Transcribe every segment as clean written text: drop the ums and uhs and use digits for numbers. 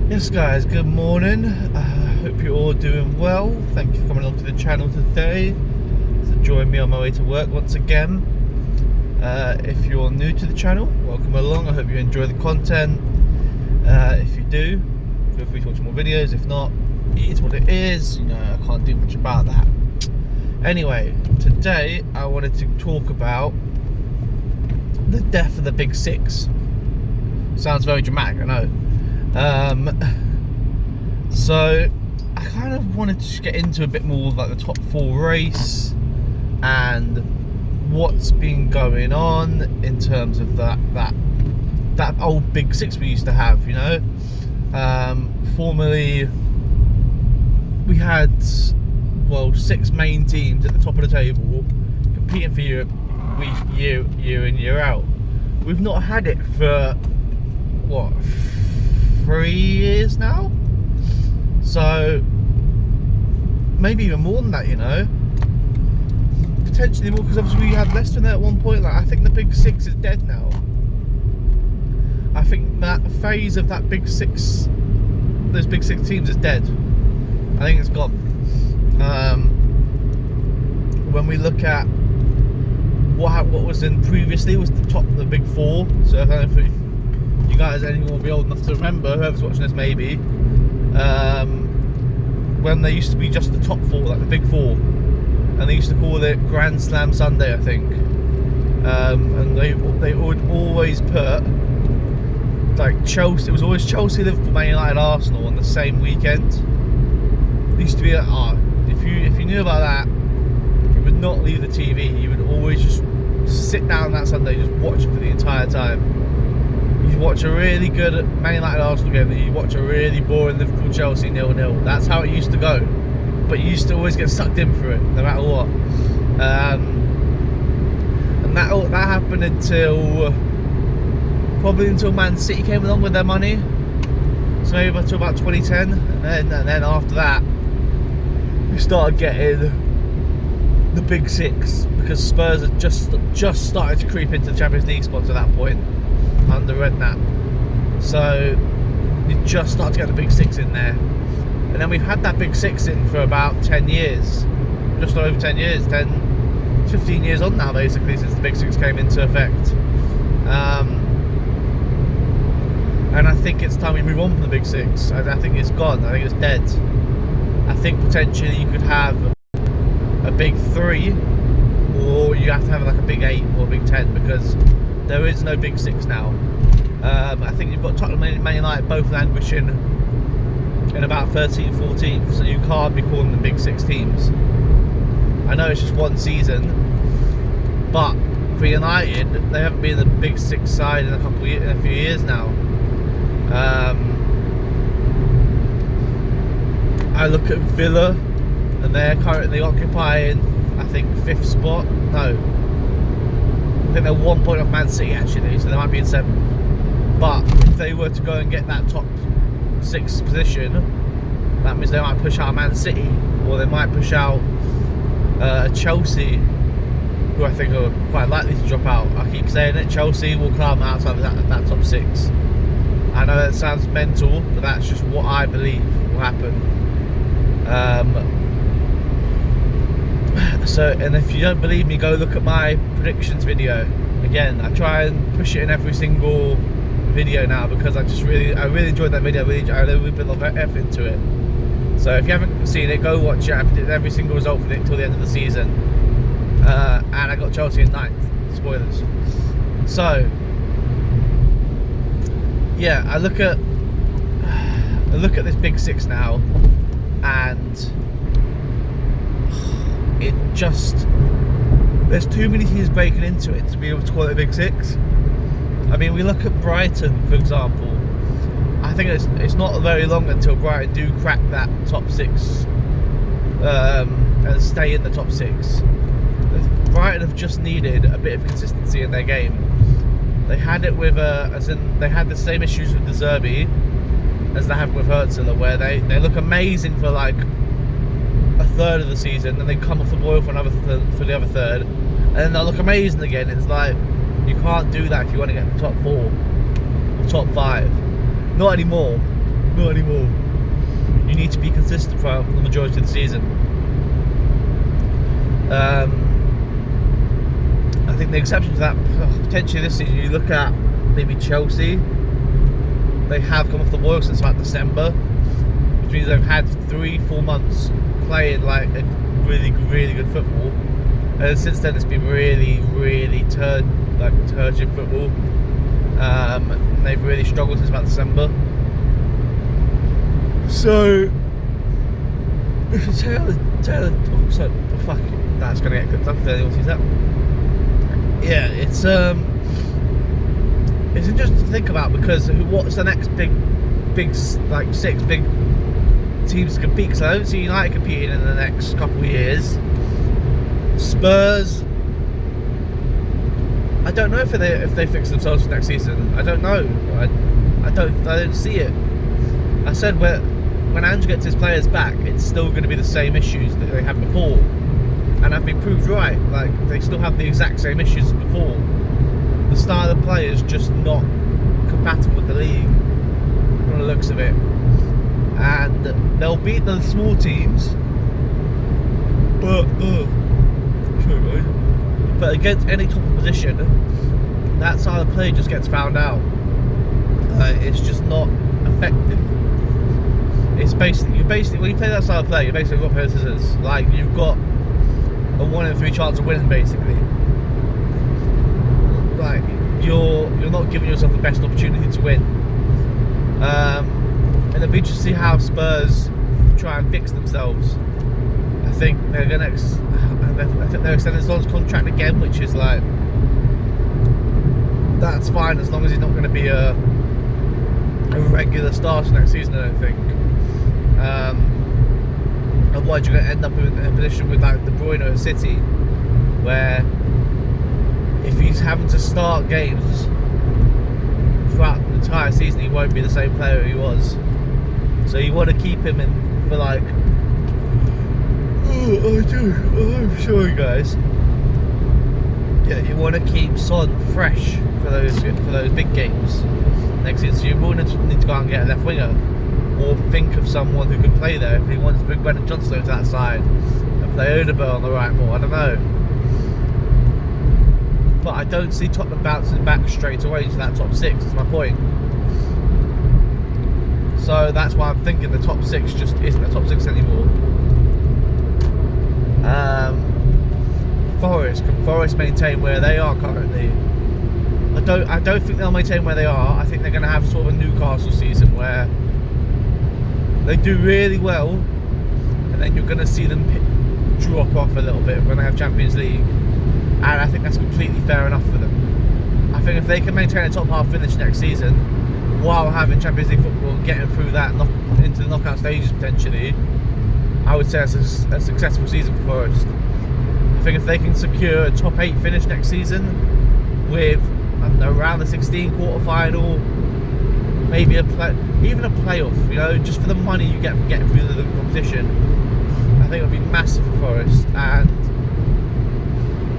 Yes guys, good morning. Hope you're all doing well. Thank you for coming along to the channel today to join me on my way to work once again. If you're new to the channel, welcome along. I hope you enjoy the content. If you do, feel free to watch more videos. If not, it is what it is. You know, I can't do much about that. Anyway, today I wanted to talk about the death of the Big Six. Sounds very dramatic, I know. So I kind of wanted to just get into a bit more of like the top 4 race and what's been going on in terms of that old Big Six we used to have, you know. Formerly we had 6 main teams at the top of the table competing for Europe year in year out. We've not had it for what, 3 years now, so maybe even more than that, you know, potentially more, because obviously we had Leicester there at one point. Like, I think the Big Six is dead now. I think that phase of that Big Six, those Big Six teams, is dead. I think it's gone. When we look at what was in previously, was the Big Four. So I don't know if you guys, anyone will be old enough to remember, whoever's watching this maybe, when they used to be just the top 4, like the Big Four, and they used to call it Grand Slam Sunday, I think. And they would always put like Chelsea. It was always Chelsea, Liverpool, Man United, Arsenal on the same weekend. It used to be like, if you knew about that, you would not leave the TV. You would always just sit down that Sunday, just watch it for the entire time. You watch a really good Man United Arsenal game, then you watch a really boring Liverpool Chelsea 0-0. That's how it used to go. But you used to always get sucked in for it, no matter what. And that happened probably until Man City came along with their money. So maybe until about 2010, and then after that, we started getting the Big Six, because Spurs had just started to creep into the Champions League spots at that point under Redknapp. So you just start to get the Big Six in there, and then we've had that Big Six in for about 10 years, just over 10 years, 15 years on now basically, since the Big Six came into effect. And I think it's time we move on from the Big Six. I think it's gone. I think it's dead. I think potentially you could have a Big 3, or you have to have like a Big 8 or a Big 10, because there is no Big Six now. I think you've got Tottenham and Man United both languishing in about 13th, 14th, so you can't be calling them Big Six teams. I know it's just one season, but for United, they haven't been the Big Six side in a few years now. I look at Villa, and they're currently occupying, I think, 5th spot. No, I think they're 1 point off Man City actually, so they might be in 7th. But if they were to go and get that top 6 position, that means they might push out Man City, or they might push out Chelsea, who I think are quite likely to drop out. I keep saying it, Chelsea will come outside of that top 6. I know that sounds mental, but that's just what I believe will happen. And if you don't believe me, go look at my predictions video. Again, I try and push it in every single video now, because I really enjoyed that video. I really put a lot of effort into it. So if you haven't seen it, go watch it. I predicted every single result for it until the end of the season, and I got Chelsea in 9th. Spoilers. So yeah, I look at this Big Six now, and there's too many teams breaking into it to be able to call it a Big Six. I mean, we look at Brighton, for example. I think it's not very long until Brighton do crack that top 6 and stay in the top 6. Brighton have just needed a bit of consistency in their game. They had it with they had the same issues with De Zerbi as they have with Herzl, where they look amazing for like a third of the season, then they come off the boil for the other third, and then they'll look amazing again. It's like, you can't do that if you want to get the top 4 or top 5. Not anymore. Not anymore. You need to be consistent throughout the majority of the season. I think the exception to that, potentially this season, you look at maybe Chelsea. They have come off the boil since about December, which means they've had 3-4 months playing like a really good football, and since then it's been really turgid football. They've really struggled since about December. So fuck, that's gonna get cooked up there. Anyone sees that? Yeah, it's interesting to think about, because what's the next big like 6 big teams to compete? Because I don't see United competing in the next couple of years. Spurs, I don't know if they fix themselves for next season. I don't know. I don't see it. I said when Ange gets his players back, it's still going to be the same issues that they had before, and I've been proved right. Like, they still have the exact same issues as before. The style of play is just not compatible with the league from the looks of it, and they'll beat the small teams, but against any top opposition, that style of play just gets found out. It's just not effective. It's basically when you play that style of play, you're basically rock paper scissors. Like, you've got a 1 in 3 chance of winning, basically. Like, you're not giving yourself the best opportunity to win. And it'll be interesting to see how Spurs try and fix themselves. I think they're extending Zon's contract again, which is like, that's fine as long as he's not going to be a regular starter next season, I don't think. Otherwise you're going to end up in a position with like De Bruyne at City, where if he's having to start games throughout the entire season, he won't be the same player he was. So you want to keep him in for like, I'm sorry guys. Yeah, you want to keep Son fresh for those big games next season. So you will need to go out and get a left winger, or think of someone who can play there. If he wants to bring Brennan Johnson to that side and play Odegaard on the right more, I don't know. But I don't see Tottenham bouncing back straight away to that top 6, is my point. So that's why I'm thinking the top 6 just isn't the top 6 anymore. Forest, can Forest maintain where they are currently? I don't think they'll maintain where they are. I think they're going to have sort of a Newcastle season where they do really well, and then you're going to see them drop off a little bit when they have Champions League, and I think that's completely fair enough for them. I think if they can maintain a top half finish next season while having Champions League football, getting through that into the knockout stages potentially, I would say that's a successful season for Forest. I think if they can secure a top 8 finish next season with, I don't know, around the 16 quarter final, maybe even a playoff, you know, just for the money you get from getting through the competition, I think it would be massive for Forest. And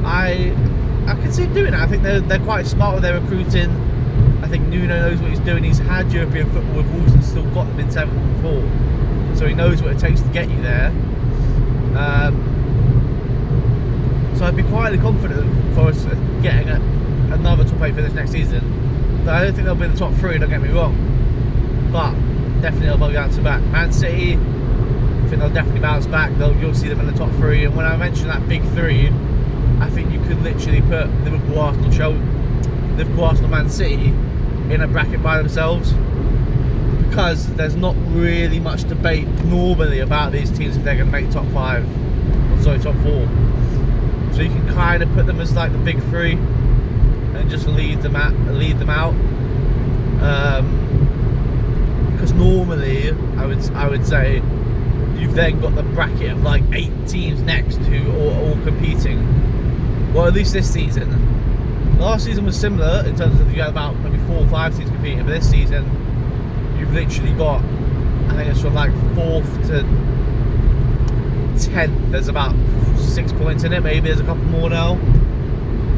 I can see them doing it. I think they're quite smart with their recruiting. I think Nuno knows what he's doing. He's had European football with Wolves and still got them in 7th and 4th, so he knows what it takes to get you there. So I'd be quietly confident for us getting another top 8 finish next season. But I don't think they'll be in the top 3, don't get me wrong, but definitely they'll bounce back. Man City, I think they'll definitely bounce back. You'll see them in the top 3. And when I mentioned that big 3, I think you could literally put Liverpool, Arsenal, Man City in a bracket by themselves, because there's not really much debate normally about these teams if they're going to make top 5, or sorry, top 4. So you can kind of put them as like the big 3 and just lead them out. Because normally I would say you've then got the bracket of like 8 teams next who are all competing. Well, at least this season. Last season was similar in terms of you had about maybe 4 or 5 teams competing, but this season you've literally got, I think it's from like 4th to 10th. There's about 6 points in it. Maybe there's a couple more now,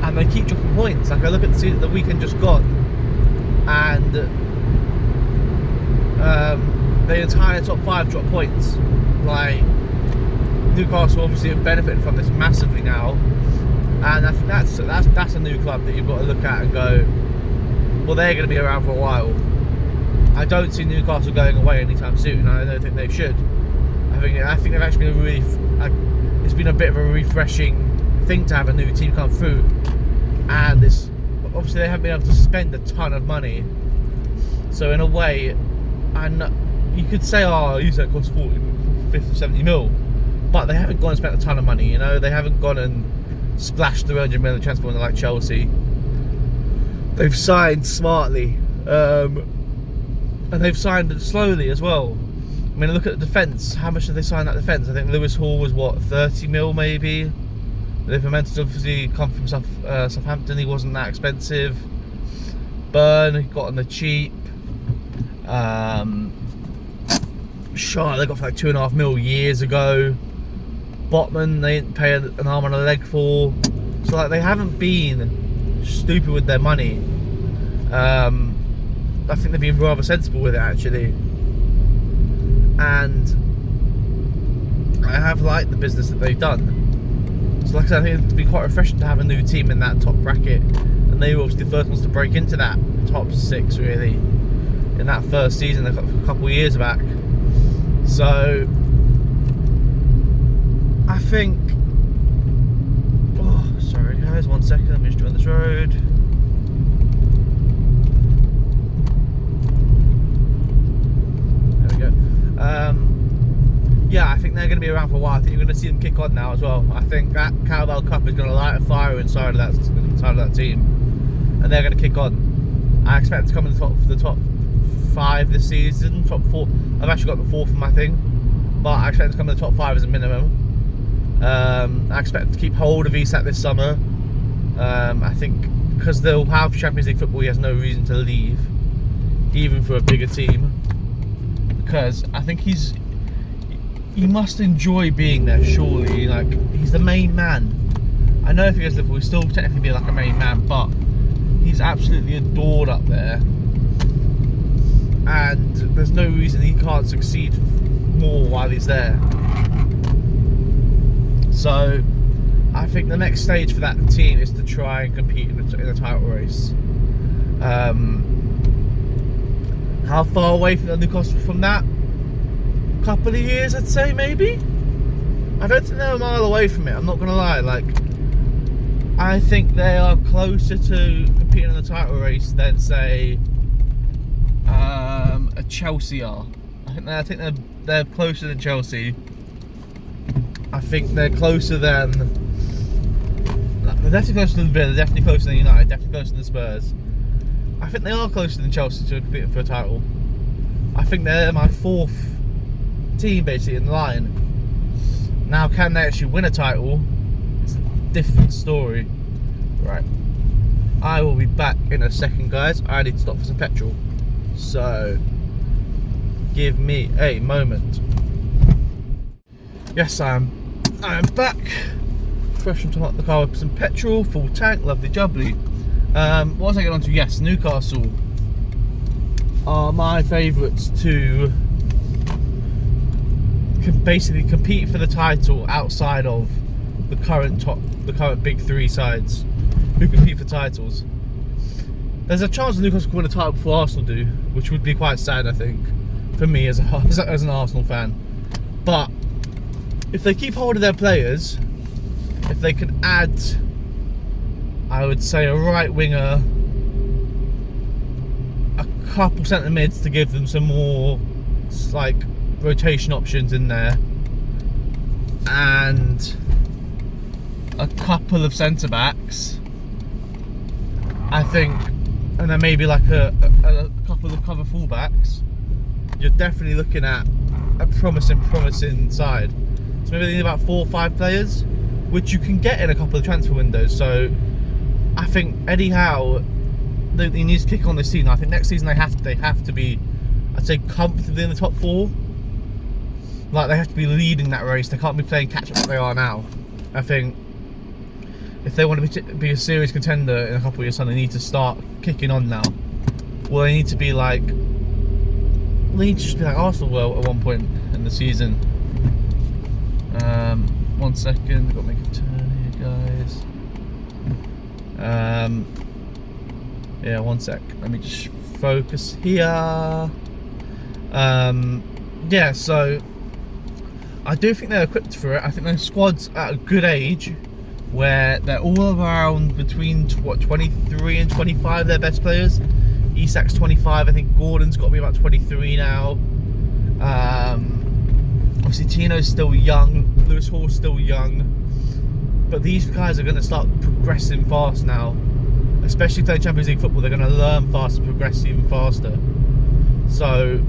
and they keep dropping points. Like, I look at the weekend just gone, and the entire top 5 drop points. Like, Newcastle obviously have benefited from this massively now, and I think that's a new club that you've got to look at and go, well, they're going to be around for a while. I don't see Newcastle going away anytime soon. I don't think they should. I think they've actually been it's been a bit of a refreshing thing to have a new team come through, and this obviously they haven't been able to spend a ton of money. So in a way, you could say, oh, you said it costs 50 or 70 mil, but they haven't gone and spent a ton of money. You know, they haven't gone and splashed the 100 million transfer window like Chelsea. They've signed smartly, and they've signed it slowly as well. I mean, look at the defence. How much did they sign that defence? I think Lewis Hall was what, 30 mil maybe. Livramento obviously come from Southampton. He wasn't that expensive. Burn got on the cheap. Shaw they got for like 2.5 mil years ago. Botman they didn't pay an arm and a leg for. So like they haven't been stupid with their money. I think they've been rather sensible with it actually. And I have liked the business that they've done. So like I said, I think it'd be quite refreshing to have a new team in that top bracket, and they were obviously the first ones to break into that top 6 really in that first season a couple of years back. So I think, oh sorry guys, 1 second, I'm just doing this road. There we go. Yeah, I think they're going to be around for a while. I think you're going to see them kick on now as well. I think that Carabao Cup is going to light a fire inside of that team, and they're going to kick on. I expect to come in the top 5 this season, top 4. I've actually got the 4th in my thing, but I expect to come in the top 5 as a minimum. I expect to keep hold of ESAT this summer. I think because they'll have Champions League football, he has no reason to leave, even for a bigger team, because I think he must enjoy being there, surely. Like, he's the main man. I know if he goes to Liverpool, he'll still technically be like a main man, but he's absolutely adored up there. And there's no reason he can't succeed more while he's there. So, I think the next stage for that team is to try and compete in a title race. How far away from Newcastle from that? Couple of years, I'd say, maybe. I don't think they're a mile away from it, I'm not gonna lie. Like, I think they are closer to competing in the title race than, say, a Chelsea are. I think they're closer than Chelsea. I think they're closer than, they're definitely closer than Villa, they're definitely closer than United, definitely closer than Spurs. I think they are closer than Chelsea to competing for a title. I think they're my 4th team basically in the line. Now, can they actually win a title? It's a different story. Right, I will be back in a second, guys. I need to stop for some petrol, so give me a moment. Yes, I am back, fresh from the car with some petrol, full tank, lovely jubbly. What was I getting on to? Yes, Newcastle are my favourites to basically compete for the title outside of the current big 3 sides who compete for titles. There's a chance that Newcastle could win a title before Arsenal do, which would be quite sad, I think, for me as an Arsenal fan. But if they keep hold of their players, if they can add, I would say, a right winger, a couple centre mids to give them some more like rotation options in there, and a couple of centre backs, I think, and then maybe like a couple of cover fullbacks, you're definitely looking at a promising side. So maybe they need about 4 or 5 players, which you can get in a couple of transfer windows. So I think Eddie Howe, he needs to kick on this season. I think next season they have to be, I'd say, comfortably in the top 4. Like, they have to be leading that race. They can't be playing catch up like they are now. I think if they want to be a serious contender in a couple of years' time, they need to start kicking on now. Well, they need to be like, need to just be like Arsenal were at one point in the season. 1 second, I've got to make a turn here, guys. Yeah, 1 sec. Let me just focus here. Yeah, so I do think they're equipped for it. I think their squad's at a good age where they're all around between 23 and 25, their best players. Isak's 25, I think Gordon's got to be about 23 now. Obviously Tino's still young, Lewis Hall's still young, but these guys are going to start progressing fast now. Especially playing Champions League football, they're going to learn fast and progress even faster. So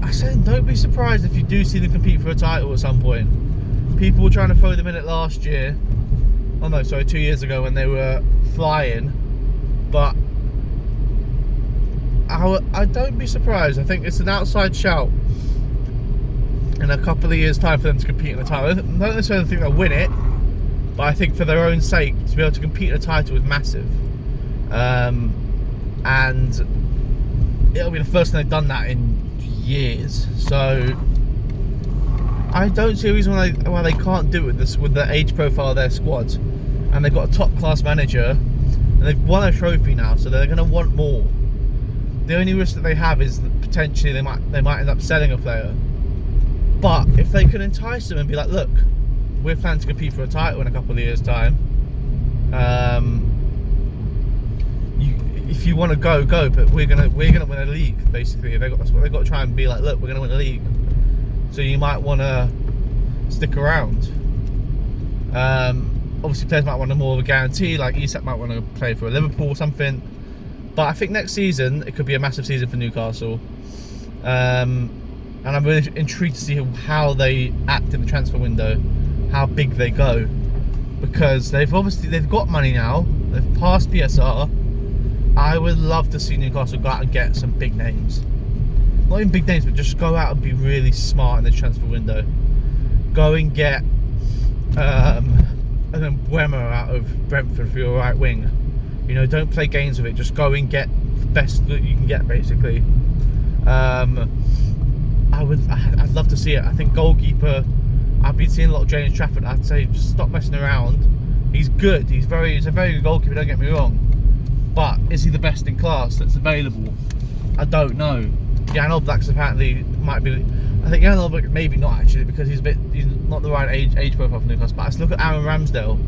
I said, don't be surprised if you do see them compete for a title at some point. People were trying to throw them in it last year. Oh no, sorry, 2 years ago when they were flying. But I don't be surprised. I think it's an outside shout in a couple of years' time for them to compete in the title. I don't necessarily think they'll win it, but I think for their own sake, to be able to compete in a title is massive. And it'll be the first time they've done that in years. So I don't see a reason why they can't do it with the age profile of their squad. And they've got a top class manager, and they've won a trophy now, so they're going to want more. The only risk that they have is that potentially they might end up selling a player. But if they can entice them and be like, look, we're planning to compete for a title in a couple of years' time. If you want to go, but we're gonna win a league. Basically, that's what they've got to try and be like. Look, we're gonna win a league, so you might want to stick around. Obviously, players might want more of a guarantee. Like Isak might want to play for Liverpool or something. But I think next season it could be a massive season for Newcastle. And I'm really intrigued to see how they act in the transfer window, how big they go, because they've got money now. They've passed PSR. I would love to see Newcastle go out and get some big names. Not even big names, but just go out and be really smart in the transfer window. Go and get Mbeumo out of Brentford for your right wing. You know, don't play games with it. Just go and get the best that you can get, basically. I'd love to see it. I think goalkeeper, I've been seeing a lot of James Trafford. I'd say just stop messing around. He's good. He's a very good goalkeeper, don't get me wrong. But is he the best in class that's available? I don't know. Jan Oblak's apparently might be. I think Jan Oblak maybe not actually, because he's not the right age profile for Newcastle. But let's look at Aaron Ramsdale.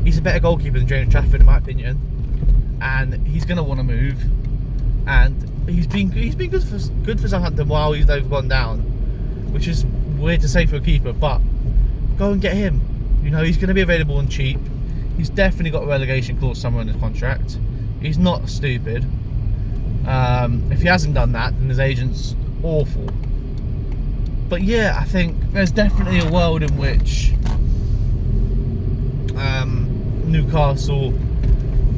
He's a better goalkeeper than James Trafford in my opinion, and he's going to want to move. And he's been good for Southampton while they've gone down, which is weird to say for a keeper. But go and get him. You know, he's going to be available and cheap. He's definitely got a relegation clause somewhere in his contract. He's not stupid. If he hasn't done that, then his agent's awful. But yeah, I think there's definitely a world in which Newcastle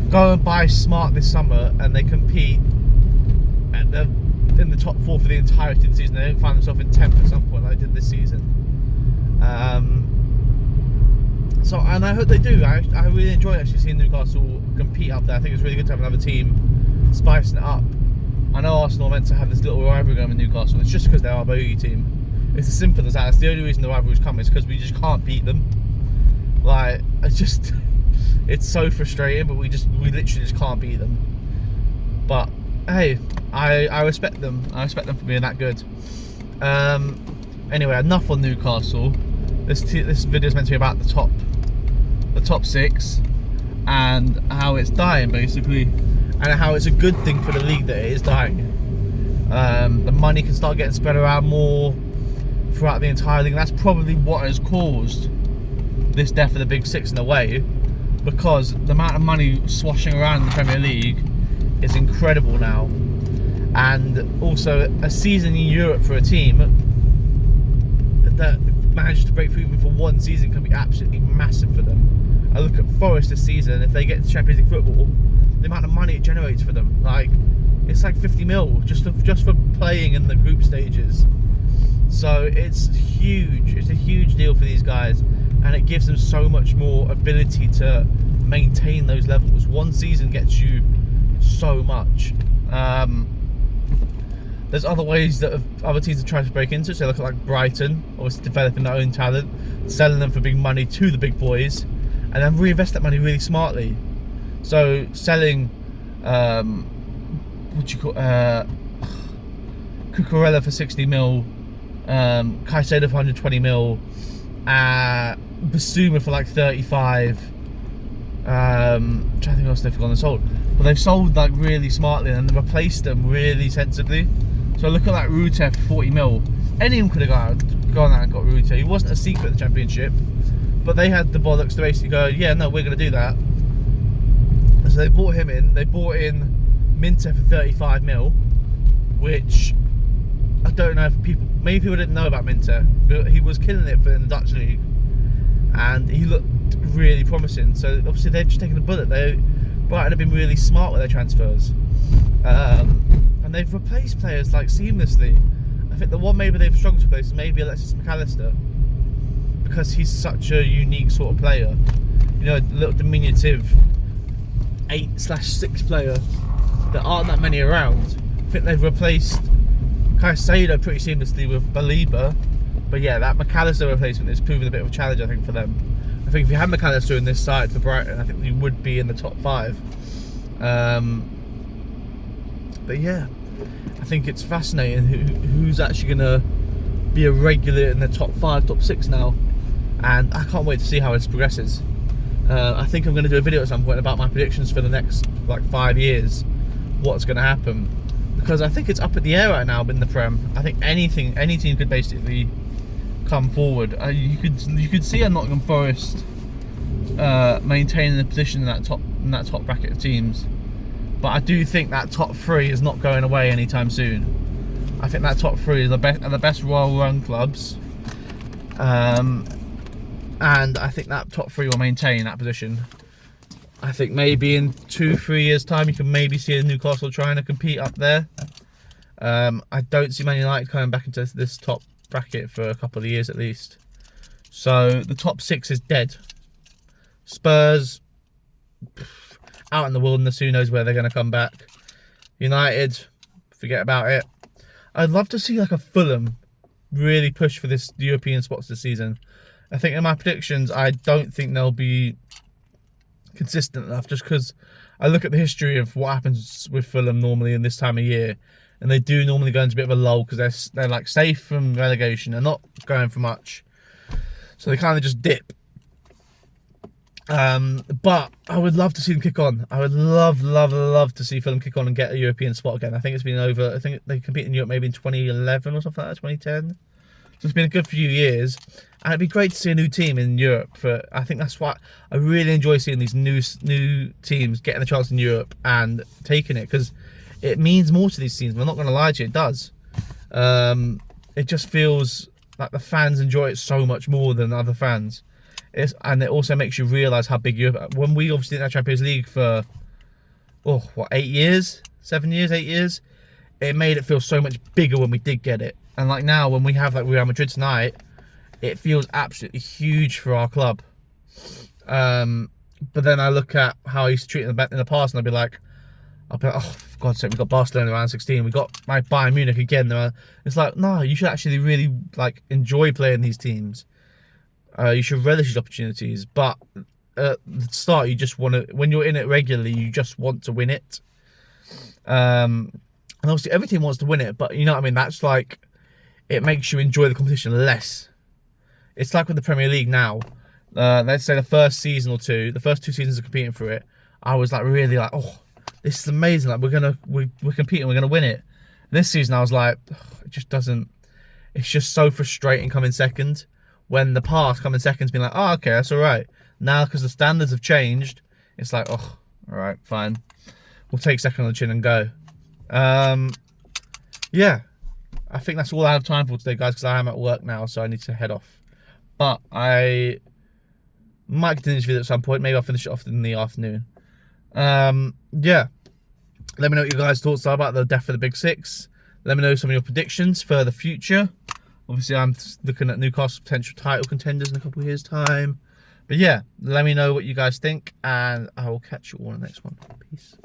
go and buy smart this summer and they compete in the top four for the entirety of the season. They don't find themselves in 10th at some point like they did this season. So, and I hope they do. I really enjoy actually seeing Newcastle compete up there. I think it's really good to have another team spicing it up. I know Arsenal are meant to have this little rivalry going with Newcastle. It's just because they're our bogey team. It's as simple as that. That's the only reason the rivalry's come, is because we just can't beat them. Like, it's so frustrating, but we literally just can't beat them. But hey, I respect them. I respect them for being that good. Anyway, enough on Newcastle. This video is meant to be about the top six and how it's dying basically, and how it's a good thing for the league that it is dying. The money can start getting spread around more throughout the entire league, and that's probably what has caused this death of the big six in a way, because the amount of money swashing around in the Premier League is incredible now. And also a season in Europe for a team that manages to break through even for one season can be absolutely massive for them. I look at Forest this season. If they get to Champions League football, the amount of money it generates for them, like it's like 50 mil just for playing in the group stages. So it's huge. It's a huge deal for these guys, and it gives them so much more ability to maintain those levels. One season gets you so much. there's other ways that other teams are trying to break into. So look at like Brighton, obviously developing their own talent, selling them for big money to the big boys, and then reinvest that money really smartly. So selling, Cucurella for 60 mil, Caicedo for 120 mil, Basuma for like 35. I'm trying to think what else they've gone and sold, but they've sold like really smartly and replaced them really sensibly. So look at that Rutte for 40 mil. Anyone could have gone out and got Rutte. He wasn't a secret in the Championship, but they had the bollocks to basically go, yeah, no, we're going to do that. And so they brought him in. They brought in Minter for 35 mil, which I don't know if maybe people didn't know about Minter, but he was killing it in the Dutch league, and he looked really promising. So obviously they've just taken a bullet. Brighton have been really smart with their transfers, and they've replaced players like seamlessly. I think the one maybe they've struggled to replace is maybe Alexis McAllister, because he's such a unique sort of player. You know, a little diminutive 8/6 player. There aren't that many around. I think they've replaced Caicedo pretty seamlessly with Baliba, but yeah, that McAllister replacement is proving a bit of a challenge, I think, for them. I think if you had McAllister in this side for Brighton, I think we would be in the top 5. But yeah, I think it's fascinating who's actually going to be a regular in the top 5, top 6 now, and I can't wait to see how this progresses. I think I'm going to do a video at some point about my predictions for the next like 5 years, what's going to happen, because I think it's up at the air right now in the Prem. I think any team could basically come forward. You could see a Nottingham Forest maintaining the position in that top bracket of teams, but I do think that top 3 is not going away anytime soon. I think that top 3 is the best well-run clubs, and I think that top 3 will maintain that position. I think maybe in 2-3 years time you can maybe see a Newcastle trying to compete up there. I don't see Man United coming back into this top bracket for a couple of years at least. So the top 6 is dead. Spurs out in the wilderness, who knows where they're going to come back. United, forget about it. I'd love to see like a Fulham really push for this European spots this season. I think in my predictions, I don't think they'll be consistent enough, just because I look at the history of what happens with Fulham normally in this time of year, and they do normally go into a bit of a lull because they're like safe from relegation. They're not going for much, so they kind of just dip. But I would love to see them kick on. I would love to see Fulham kick on and get a European spot again. I think it's been over. I think they competed in Europe maybe in 2011 or something like that, 2010. So it's been a good few years, and it'd be great to see a new team in Europe. I think that's what I really enjoy, seeing these new teams getting a chance in Europe and taking it, because it means more to these teams. I'm not going to lie to you, it does. It just feels like the fans enjoy it so much more than other fans. And it also makes you realise how big Europe. When we obviously didn't have Champions League for 8 years, 7 years, 8 years, it made it feel so much bigger when we did get it. And like now, when we have like Real Madrid tonight, it feels absolutely huge for our club. But then I look at how he's treated them in the past, and I'll be like, oh, for God's sake, we got Barcelona around 16, we got my Bayern Munich again. It's like, no, you should actually really like enjoy playing these teams. You should relish these opportunities. But at the start, you just want to, when you're in it regularly, you just want to win it. And obviously, every team wants to win it, but you know what I mean. That's like, it makes you enjoy the competition less. It's like with the Premier League now. Let's say the first season or two, the first 2 seasons of competing for it, I was like really like, oh, this is amazing. Like we're competing, we're gonna win it. This season I was like, oh, it just doesn't. It's just so frustrating coming second. When the past coming second's been like, oh, okay, that's all right. Now because the standards have changed, it's like, oh, all right, fine. We'll take second on the chin and go. Yeah. I think that's all I have time for today, guys, because I am at work now, so I need to head off. But I might continue this video at some point. Maybe I'll finish it off in the afternoon. Yeah. Let me know what your guys' thoughts are about the death of the Big Six. Let me know some of your predictions for the future. Obviously, I'm looking at Newcastle's potential title contenders in a couple of years' time. But yeah, let me know what you guys think, and I will catch you all in the next one. Peace.